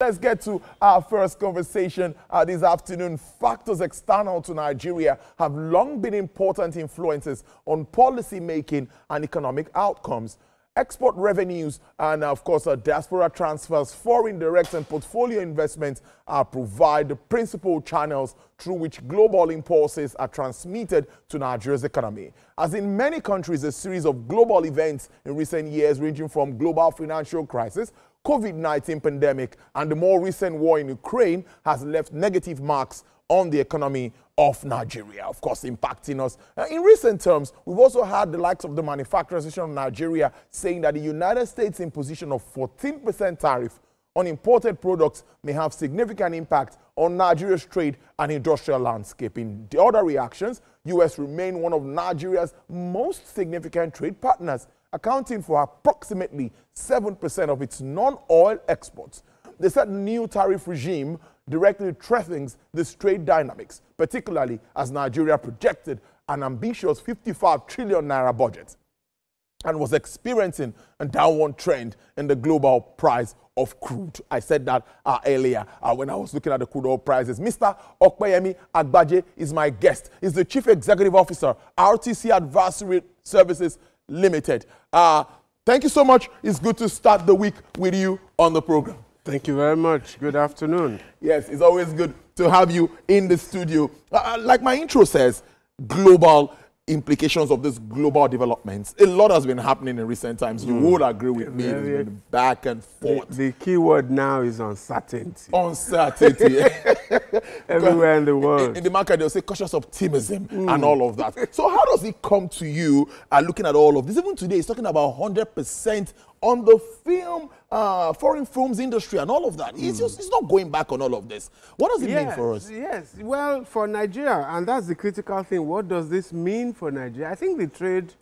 Let's get to our first conversation this afternoon. Factors external to Nigeria have long been important influences on policy making and economic outcomes. Export revenues and, of course, diaspora transfers, foreign direct and portfolio investments provide the principal channels through which global impulses are transmitted to Nigeria's economy. As in many countries, a series of global events in recent years, ranging from global financial crisis, COVID-19 pandemic, and the more recent war in Ukraine, has left negative marks on the economy of Nigeria, of course, impacting us. In recent terms, we've also had the likes of the Manufacturers Association of Nigeria saying that the United States' imposition of 14% tariff on imported products may have significant impact on Nigeria's trade and industrial landscape. In the other reactions, U.S. remain one of Nigeria's most significant trade partners, accounting for approximately 7% of its non-oil exports. They said the new tariff regime directly threatens this trade dynamics, particularly as Nigeria projected an ambitious 55 trillion naira budget and was experiencing a downward trend in the global price of crude. I said that earlier when I was looking at the crude oil prices. Mr. Okpeyemi Agbaje is my guest. He's the Chief Executive Officer, RTC Advisory Services Limited. Thank you so much. It's good to start the week with you on the program. Thank you very much. Good afternoon. Yes, it's always good to have you in the studio. Like my intro says, global implications of this global developments. A lot has been happening in recent times. You would agree with me. It's been back and forth. The key word now is uncertainty. Uncertainty. Everywhere in the world. In the market, they'll say cautious optimism and all of that. So how does it come to you looking at all of this? Even today, it's talking about 100% on the film, foreign films industry and all of that. It's not going back on all of this. What does it mean for us? Yes, well, for Nigeria, and that's the critical thing, what does this mean for Nigeria? I think the trade,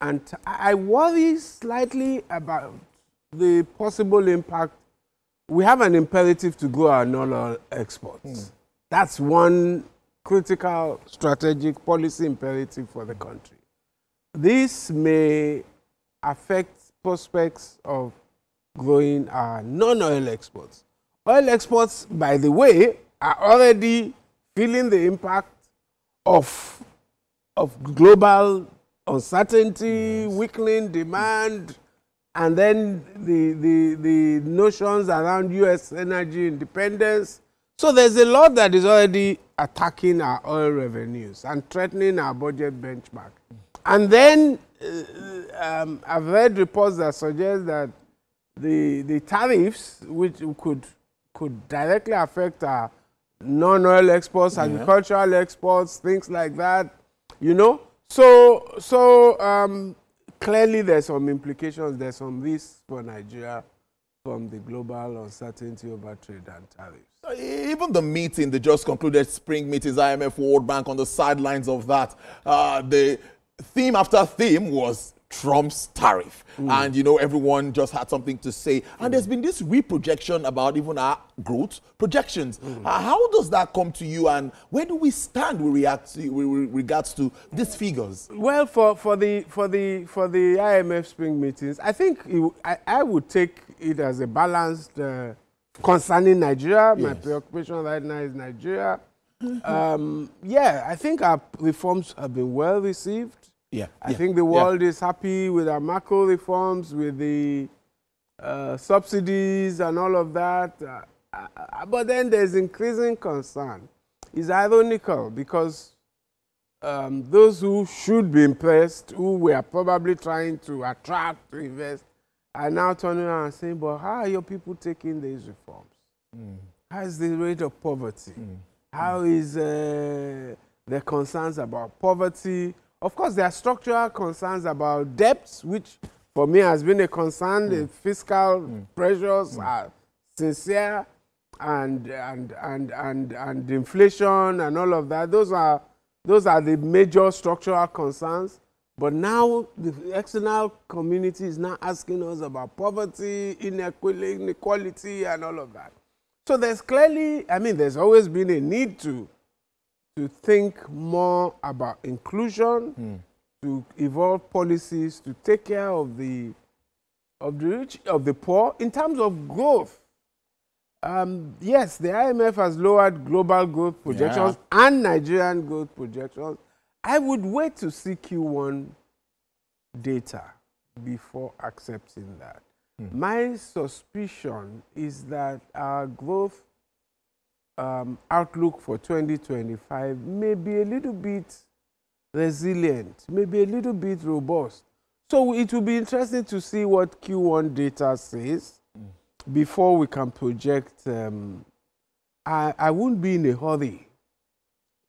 and I worry slightly about the possible impact. We have an imperative to grow our non-oil exports. That's one critical strategic policy imperative for the country. This may affect prospects of growing our non-oil exports. Oil exports, by the way, are already feeling the impact of global uncertainty, weakening demand, and then the notions around U.S. energy independence. So there's a lot that is already attacking our oil revenues and threatening our budget benchmark. And then I've read reports that suggest that the tariffs, which could directly affect our non-oil exports, agricultural exports, things like that, you know. So clearly there's some implications, there's some risks for Nigeria from the global uncertainty over trade and tariffs. Even the meeting, the just concluded spring meetings, IMF, World Bank, on the sidelines of that, the theme after theme was Trump's tariff. And, you know, everyone just had something to say. And there's been this reprojection about even our growth projections. How does that come to you, and where do we stand with regards to these figures? Well, for the IMF spring meetings, I think I would take it as a balanced concerning Nigeria. My preoccupation right now is Nigeria. Yeah, I think our reforms have been well received. I think the world is happy with our macro reforms, with the subsidies and all of that. But then there's increasing concern. It's ironical because those who should be impressed, who we are probably trying to attract to invest, are now turning around and saying, but how are your people taking these reforms? How is the rate of poverty? How is the concerns about poverty? Of course, there are structural concerns about debts, which for me has been a concern. The fiscal pressures are sincere, and inflation and all of that. Those are the major structural concerns. But now the external community is now asking us about poverty, inequality, and all of that. So there's clearly, I mean, there's always been a need to think more about inclusion, to evolve policies to take care of the rich, of the poor, in terms of growth. Yes, the IMF has lowered global growth projections and Nigerian growth projections. I would wait to see Q1 data before accepting that. My suspicion is that our growth outlook for 2025 may be a little bit resilient, maybe a little bit robust. So it will be interesting to see what Q1 data says before we can project. I won't be in a hurry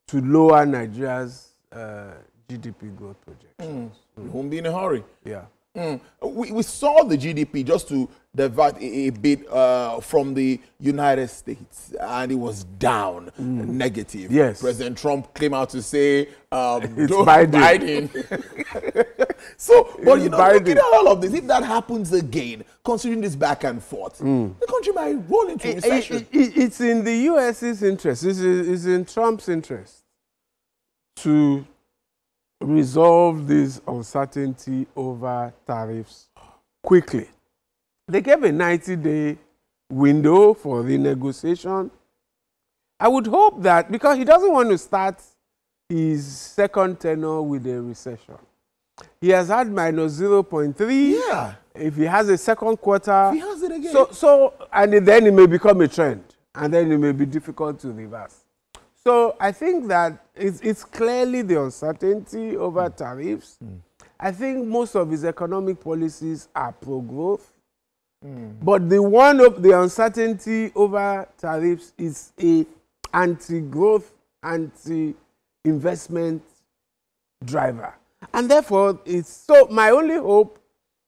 to lower Nigeria's GDP growth projections. You won't be in a hurry. Yeah. We saw the GDP, just to divert a bit from the United States, and it was down, negative. Yes. President Trump came out to say, it's Biden. So, but you know, looking at all of this, if that happens again, considering this back and forth, the country might roll into recession. It's in the U.S.'s interest, it's in Trump's interest to resolve this uncertainty over tariffs quickly. They gave a 90-day window for renegotiation. I would hope that, because he doesn't want to start his second tenure with a recession. He has had minus 0.3. Yeah. If he has a second quarter, he has it again. And then it may become a trend, and then it may be difficult to reverse. So I think that it's clearly the uncertainty over tariffs. I think most of his economic policies are pro-growth. But the one of the uncertainty over tariffs is a anti-growth, anti-investment driver. And therefore, so my only hope,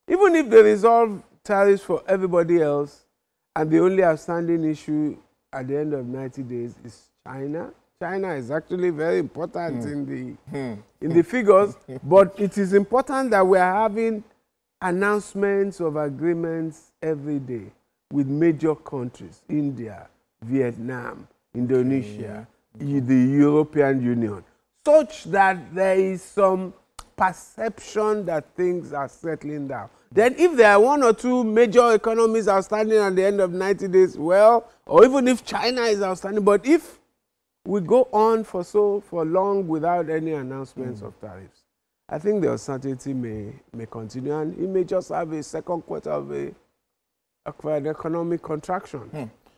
even if they resolve tariffs for everybody else, and the only outstanding issue at the end of 90 days is China. China is actually very important in the figures, but it is important that we are having announcements of agreements every day with major countries: India, Vietnam, Indonesia, the European Union, such that there is some perception that things are settling down. Then if there are one or two major economies outstanding at the end of 90 days, well, or even if China is outstanding, but if we go on for long without any announcements of tariffs, I think the uncertainty may continue, and it may just have a second quarter of an economic contraction.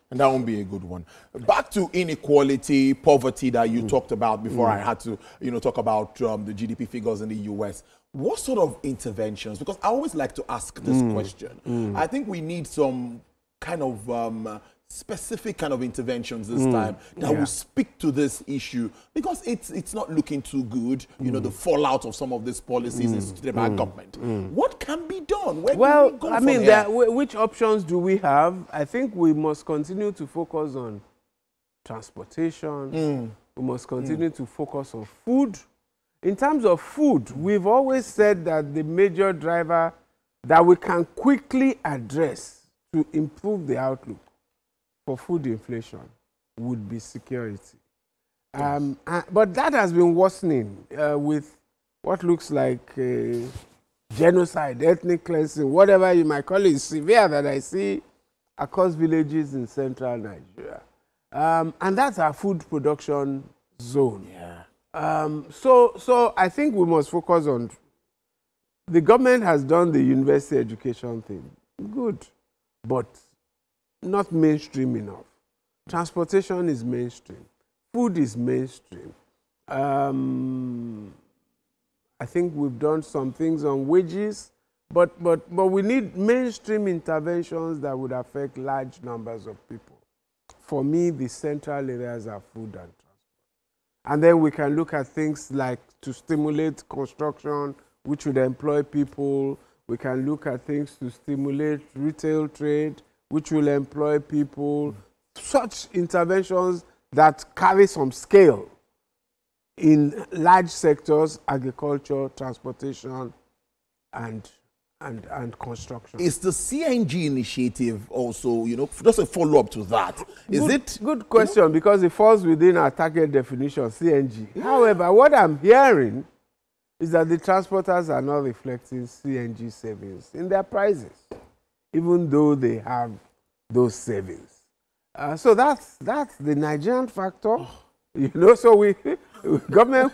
And that won't be a good one. Back to inequality, poverty that you talked about before I had to, talk about the GDP figures in the U.S. What sort of interventions? Because I always like to ask this question. I think we need some kind of specific kind of interventions this time that will speak to this issue, because it's not looking too good. The fallout of some of these policies instituted by government. What can be done? Where can we go from here? Which options do we have? I think we must continue to focus on transportation. We must continue to focus on food. In terms of food, we've always said that the major driver that we can quickly address to improve the outlook for food inflation would be security. But that has been worsening with what looks like genocide, ethnic cleansing, whatever you might call it, severe, that I see across villages in central Nigeria. And that's our food production zone. So I think we must focus on, the government has done the university education thing. Good. But not mainstream enough. Transportation is mainstream. Food is mainstream. I think we've done some things on wages, but we need mainstream interventions that would affect large numbers of people. For me, the central areas are food and transport. And then we can look at things like to stimulate construction, which would employ people. We can look at things to stimulate retail trade, which will employ people. Such interventions that carry some scale in large sectors: agriculture, transportation, and construction. Is the CNG initiative also, just a follow-up to that? Good question, because it falls within our target definition, CNG. However, what I'm hearing is that the transporters are not reflecting CNG savings in their prices, even though they have those savings. So that's the Nigerian factor. You know, so we government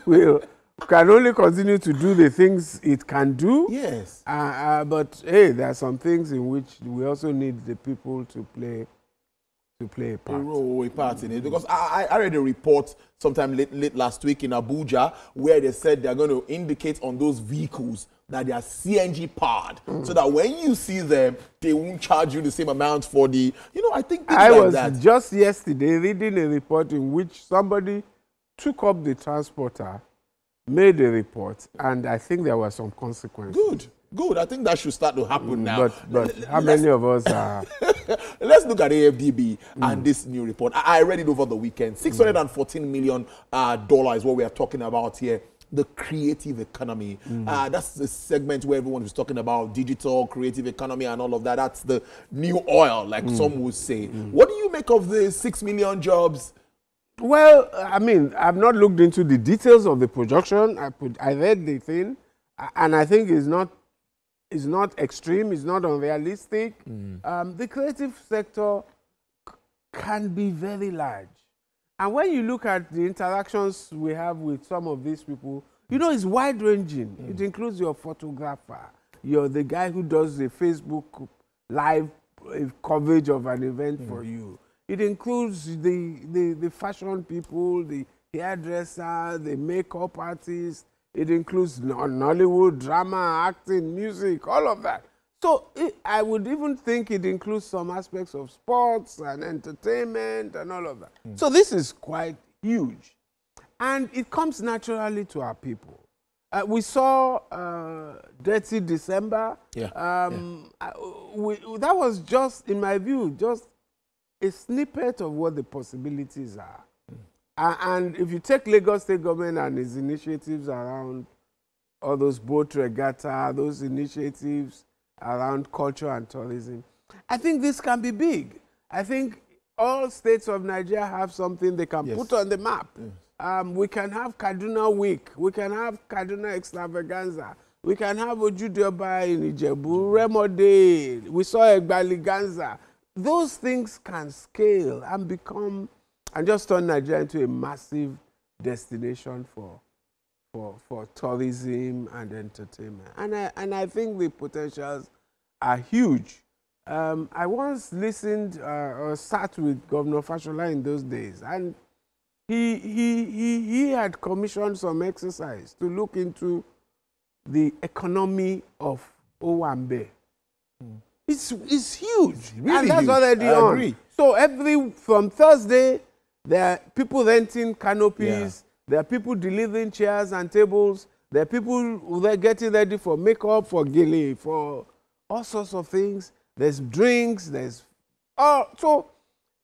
can only continue to do the things it can do. Yes. But hey, there are some things in which we also need the people to play a part. In it, because I read a report sometime late last week in Abuja where they said they're going to indicate on those vehicles that they are CNG powered, so that when you see them, they won't charge you the same amount for the, I think things I like was that. just yesterday reading a report in which somebody took up the transporter, made a report, and I think there were some consequences. Good. I think that should start to happen now. But how many of us are... Let's look at AFDB and this new report. I read it over the weekend. $614 million is what we are talking about here. The creative economy. That's the segment where everyone is talking about digital, creative economy and all of that. That's the new oil, like some would say. What do you make of the 6 million jobs? Well, I mean, I've not looked into the details of the projection. I read the thing, and I think it's not extreme, it's not unrealistic. The creative sector can be very large. And when you look at the interactions we have with some of these people, it's wide-ranging. It includes your photographer, the guy who does the Facebook live coverage of an event for you. It includes the fashion people, the hairdresser, the makeup artist. It includes Nollywood, drama, acting, music, all of that. So I would even think it includes some aspects of sports and entertainment and all of that. So this is quite huge. And it comes naturally to our people. We saw Dirty December. That was just, in my view, just a snippet of what the possibilities are. And if you take Lagos State government and its initiatives around all those boat regatta, those initiatives around culture and tourism, I think this can be big. I think all states of Nigeria have something they can put on the map. We can have Kaduna Week. We can have Kaduna Extravaganza. We can have Ojúde-Ọba in Ijebu, Remo Day. We saw Egbaliganza. Those things can scale and become, and just turn Nigeria into a massive destination for tourism and entertainment. And I think the potentials are huge. I once listened or sat with Governor Fashola in those days, and he had commissioned some exercise to look into the economy of Owambe. It's huge. Really, and that's huge. Already on. Agree. So from Thursday, there are people renting canopies. There are people delivering chairs and tables. There are people they're getting ready for makeup, for gele, for all sorts of things. There's drinks. So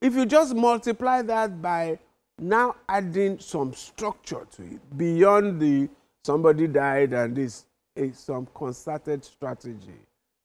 if you just multiply that by now adding some structure to it beyond somebody died and this is some concerted strategy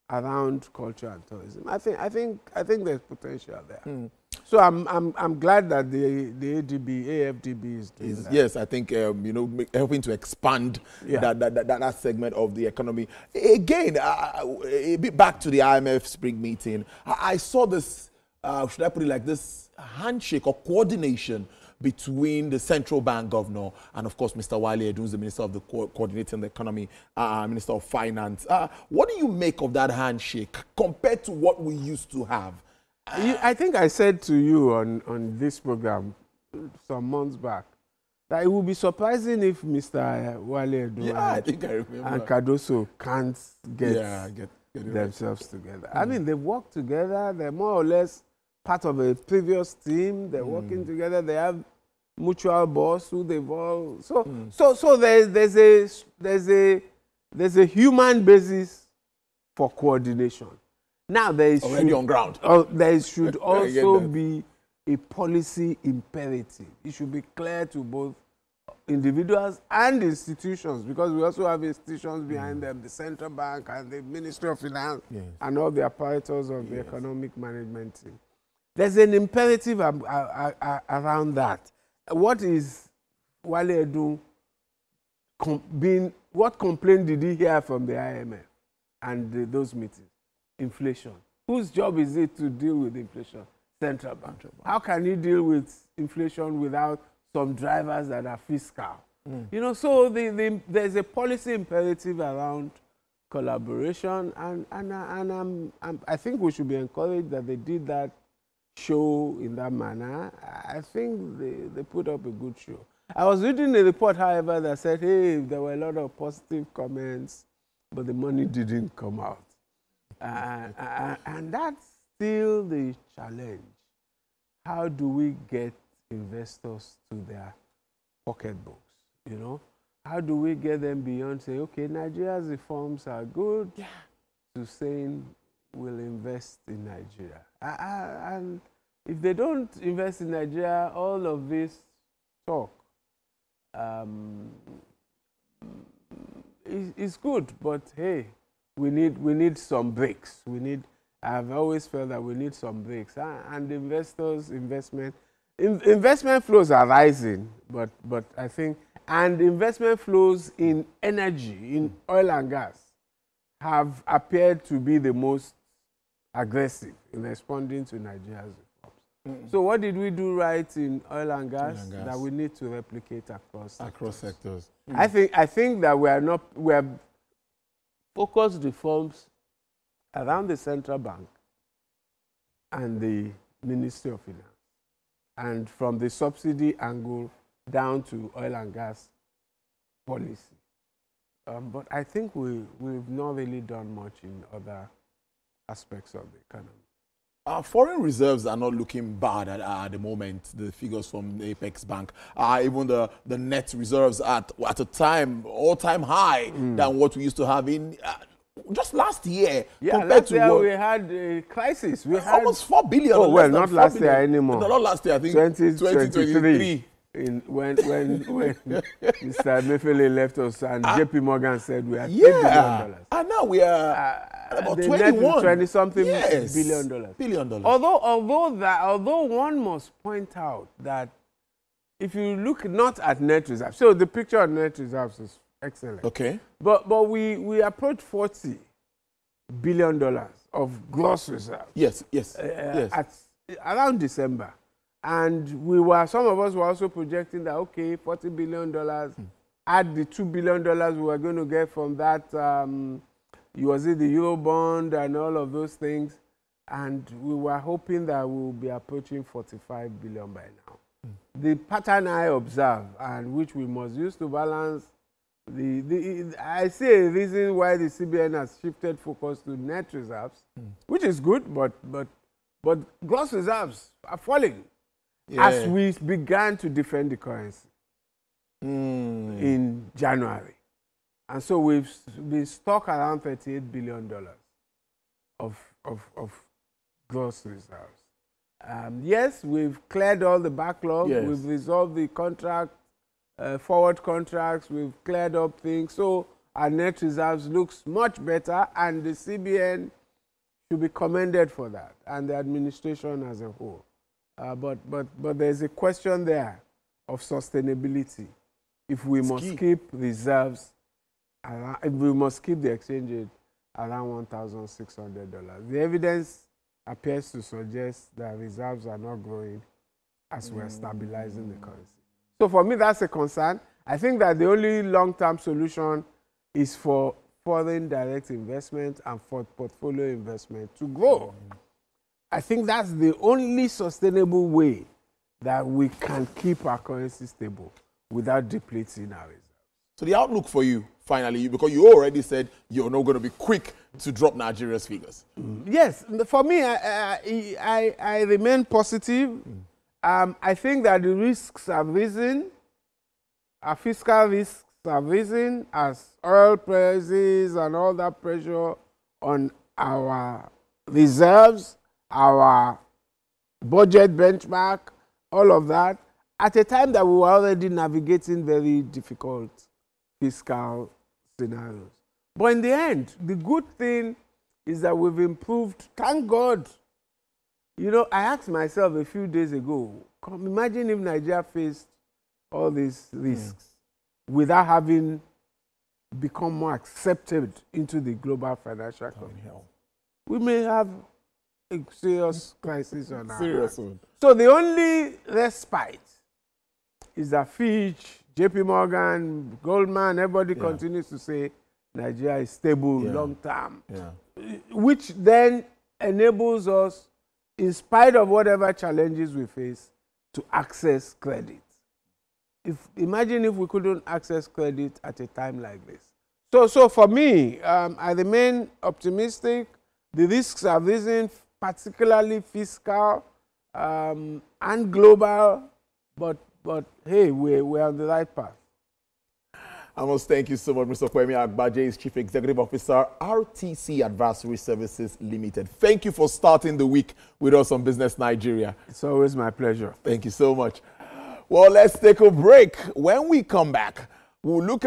around culture and tourism. I think there's potential there. So I'm glad that the AFDB is doing that. Yes, I think helping to expand that segment of the economy. Again, a bit back to the IMF spring meeting. I saw this. Should I put it like this? Handshake or coordination between the central bank governor and, of course, Mr. Wale Edun, who's the Minister of the Coordinating the Economy, Minister of Finance. What do you make of that handshake compared to what we used to have? I think I said to you on this program some months back that it would be surprising if Mr. Wale Edun and Cardoso can't get themselves together. I mean, they work together. They're more or less part of a previous team. They're working together. They have mutual boss who they've all. So there's a human basis for coordination. Now there is already on ground. There should also be a policy imperative. It should be clear to both individuals and institutions, because we also have institutions behind them, the central bank and the Ministry of Finance and all the apparatus of the economic management team. There's an imperative around that. What is Wale Edun what complaint did he hear from the IMF and those meetings? Inflation. Whose job is it to deal with inflation? central bank. How can you deal with inflation without some drivers that are fiscal? You know, so there's a policy imperative around collaboration, and I think we should be encouraged that they did that show in that manner. I think they put up a good show. I was reading a report, however, that said, hey, there were a lot of positive comments, but the money didn't come out. And that's still the challenge. How do we get investors to their pocketbooks, you know? How do we get them beyond saying, okay, Nigeria's reforms are good, to saying we'll invest in Nigeria? And if they don't invest in Nigeria, all of this talk is good, but hey, we need some breaks. I've always felt that we need some breaks, and investors' investment flows are rising, but I think, and investment flows in energy, in oil and gas, have appeared to be the most aggressive in responding to Nigeria's reforms. So what did we do right in oil and gas that we need to replicate across sectors? I think that we have focused reforms around the central bank and the Ministry of Finance, and from the subsidy angle down to oil and gas policy. But I think we've not really done much in other aspects of the economy. Foreign reserves are not looking bad at the moment. The figures from the Apex Bank, even the net reserves at a time, all-time high than what we used to have in just last year. Yeah, last year we had a crisis. We had almost 4 billion. Oh, well, not last year anymore. No, not last year, I think 2023. When Mr. Mefele left us and JP Morgan said we had $8 billion. And now we are about 20-something billion dollars. Although one must point out that if you look not at net reserves, so the picture of net reserves is excellent. Okay. But we approached $40 billion of gross reserves. Yes. At around December. And some of us were also projecting that, okay, $40 billion, add the $2 billion we were going to get from that, was it the Eurobond and all of those things. And we were hoping that we will be approaching $45 billion by now. The pattern I observe, and which we must use to balance I see a reason why the CBN has shifted focus to net reserves, which is good, but gross reserves are falling. As we began to defend the currency in January. And so we've been stuck around $38 billion of gross reserves. Yes, we've cleared all the backlog. Yes. We've resolved the forward contracts. We've cleared up things. So our net reserves looks much better, and the CBN should be commended for that, and the administration as a whole. But there's a question there of sustainability. If we must keep reserves, if we must keep the exchange rate around $1,600. The evidence appears to suggest that reserves are not growing as we're stabilizing the currency. So for me, that's a concern. I think that the only long-term solution is for foreign direct investment and for portfolio investment to grow. I think that's the only sustainable way that we can keep our currency stable without depleting our reserves. So the outlook for you, finally, because you already said you're not going to be quick to drop Nigeria's figures. Yes, for me, I remain positive. I think that the risks have risen. Our fiscal risks have risen as oil prices and all that pressure on our reserves, our budget benchmark, all of that, at a time that we were already navigating very difficult fiscal scenarios. But in the end, the good thing is that we've improved. Thank God. You know, I asked myself a few days ago, imagine if Nigeria faced all these risks without having become more accepted into the global financial community. We may have a serious crisis on our Serious hands. one. So the only respite is that Fitch, JP Morgan, Goldman, everybody continues to say Nigeria is stable long term, which then enables us, in spite of whatever challenges we face, to access credit. Imagine if we couldn't access credit at a time like this. So for me, I remain optimistic. The risks have risen, particularly fiscal and global, but hey, we're on the right path. I must thank you so much, Mr. Kwame Agbaje, is Chief Executive Officer, RTC Advisory Services Limited. Thank you for starting the week with us on Business Nigeria. It's always my pleasure. Thank you so much. Well, let's take a break. When we come back, we'll look at